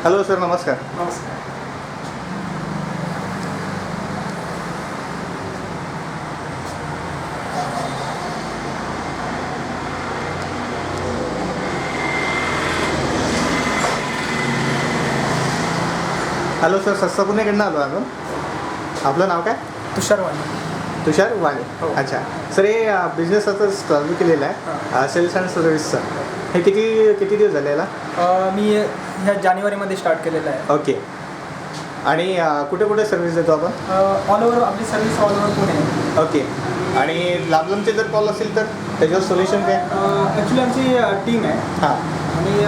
Hello sir, नमस्कार. नमस्कार. Hello sir, सस्ता पुणेकडनं आलो आपण. आपलं नाव काय? तुषार वाणी. तुषार वाले. हो. अच्छा सर, हे बिझनेस आता चालू केलेला आहे सेल्स अँड सर्व्हिसचं. हे किती दिवस झाले याला? मी ह्या जानेवारीमध्ये स्टार्ट केलेलं आहे. ओके. आणि कुठे कुठे सर्व्हिस देतो आपण? ऑल ओव्हर आपली service all over Pune. Okay. आणि लांबचे जर कॉल असेल तर त्याच्यावर सोल्युशन काय? ॲक्च्युली आमची टीम आहे हां. आणि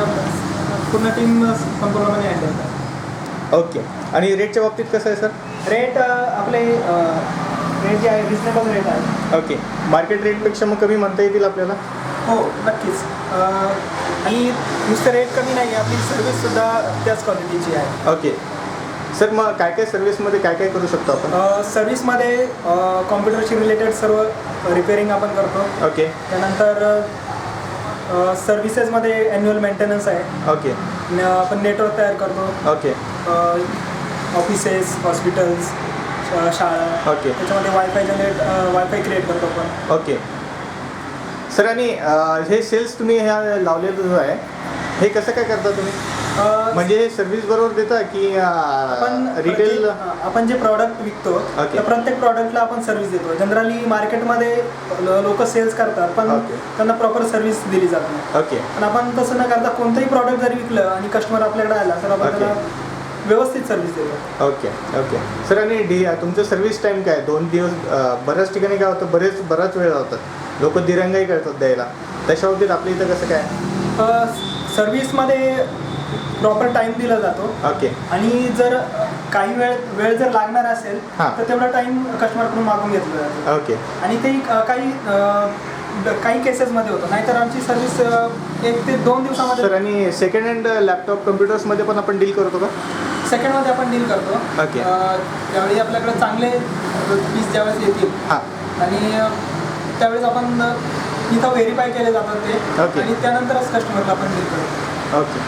पूर्ण टीम संपूर्णपणे हँडल करते. ओके. आणि रेटच्या बाबतीत कसं आहे सर? रेट आपले रेट जे आहे रिजनेबल रेट आहे. ओके. मार्केट रेटपेक्षा मग कमी म्हणता येतील आपल्याला? हो नक्कीच. आणि नुसतं रेट कमी नाही आहे, आपली सर्व्हिससुद्धा त्याच क्वालिटीची आहे. ओके. सर मग काय काय सर्व्हिसमध्ये काय काय करू शकतो आपण? सर्व्हिसमध्ये कॉम्प्युटरशी रिलेटेड सर्व रिपेअरिंग आपण करतो. ओके. त्यानंतर सर्व्हिसेसमध्ये ॲन्युअल मेंटेनन्स आहे. ओके. आपण नेटवर्क तयार करतो. ओके. ऑफिसेस, हॉस्पिटल्स, शाळा. ओके. त्याच्यामध्ये वायफाय क्रिएट करतो आपण. ओके. सर आणि हे सेल्स तुम्ही ह्या लावलेलं जो आहे हे कसं काय करता तुम्ही? म्हणजे हे सर्व्हिस बरोबर देता की आपण रिटेल? आपण जे प्रॉडक्ट विकतो त्या प्रत्येक प्रॉडक्टला आपण सर्व्हिस देतो. जनरली मार्केटमध्ये लोक सेल्स करतात पण त्यांना प्रॉपर सर्व्हिस दिली जात नाही. ओके. पण आपण तसं न करता कोणतंही प्रॉडक्ट जरी विकलं आणि कस्टमर आपल्याकडे आला तर आपण त्याला व्यवस्थित सर्व्हिस देतो. ओके. ओके. सर आणि तुमचं सर्व्हिस टाईम काय? 2 दिवस? बऱ्याच ठिकाणी काय होतं, बराच वेळ लावतात लोक, दिरंगाई करतात द्यायला. तशा बाबतीत आपल्या इथं कसं काय? सर्व्हिसमध्ये प्रॉपर टाईम दिला जातो. ओके. आणि जर काही वेळ जर लागणार असेल तर तेवढा टाईम कस्टमरकडून मागून घेतला जातो. ओके. आणि ते काही केसेसमध्ये होतं, नाहीतर आमची सर्व्हिस 1 ते 2 दिवसामध्ये. सर आणि सेकंड हँड लॅपटॉप कम्प्युटर्समध्ये पण आपण डील करतो का? सेकंडमध्ये आपण डील करतो. ओके. त्यावेळी आपल्याकडे चांगले पीस ज्यावेळेस येतील हां. आणि त्यावेळेस आपण इथं व्हेरीफाय केले जातात ते. ओके. आणि त्यानंतरच कस्टमरला आपण डील करतो. ओके.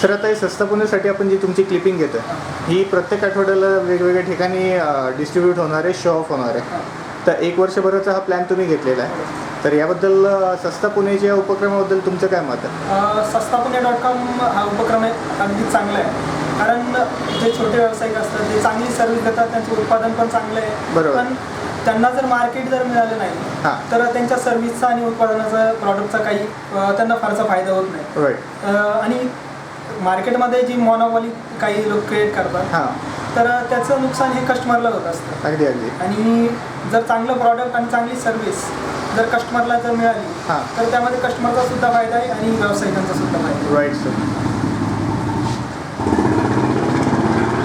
सर आता हे स्वस्त पुण्यासाठी आपण जी तुमची क्लिपिंग घेतो ही प्रत्येक आठवड्याला वेगवेगळ्या ठिकाणी डिस्ट्रीब्यूट होणार आहे, शो ऑफ होणार आहे. तर 1 वर्षभराचा हा प्लॅन तुम्ही घेतलेला आहे. तर याबद्दल सस्ता पुणेच्या उपक्रमाबद्दल तुमचं काय मत आहे? सस्तापुणे.com हा उपक्रम अगदी चांगला आहे. कारण जे छोटे व्यावसायिक असतात ते चांगली सर्व्हिस देतात, त्यांचं उत्पादन पण चांगलं आहे. बरोबर. पण त्यांना जर मार्केट जर मिळालं नाही तर त्यांच्या सर्व्हिसचा आणि उत्पादनाचा प्रॉडक्टचा काही त्यांना फारसा फायदा होत नाही. राईट. आणि मार्केटमध्ये जी मोनोपॉली काही लोक क्रिएट करतात तर त्याचं नुकसान हे कस्टमरला होत असतं. अगदी अगदी. आणि जर चांगलं प्रॉडक्ट आणि चांगली सर्व्हिस जर कस्टमरला जर मिळाली तर त्यामध्ये कस्टमरचा सुद्धा फायदा आहे आणि व्यावसायिकांचा सुद्धा फायदा आहे. Right sir.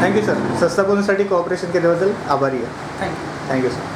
Thank you sir. सस्ता पुणेसाठी कोऑपरेशन केल्याबद्दल आभारी आहे. थँक्यू. Thank you sir.